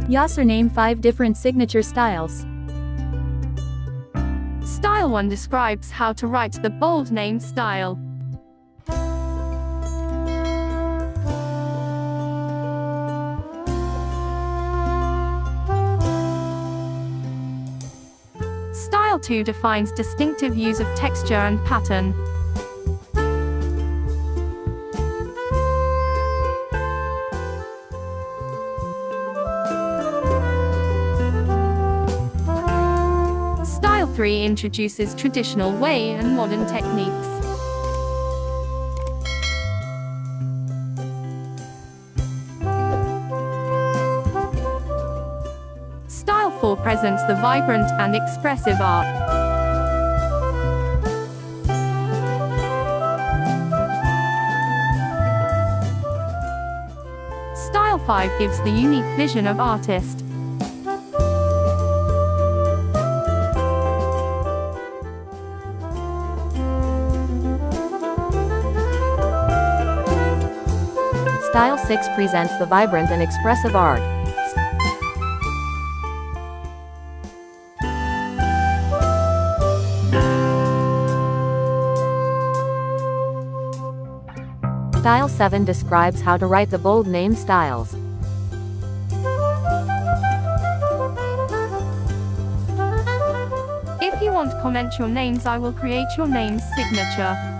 Yasir, name 5 different signature styles. Style 1 describes how to write the bold name style. Style 2 defines distinctive use of texture and pattern. Style 3 introduces traditional way and modern techniques. Style 4 presents the vibrant and expressive art. Style 5 gives the unique vision of artist. Style 6 presents the vibrant and expressive art. Style 7 describes how to write the bold name styles. If you want to comment your names, I will create your name's signature.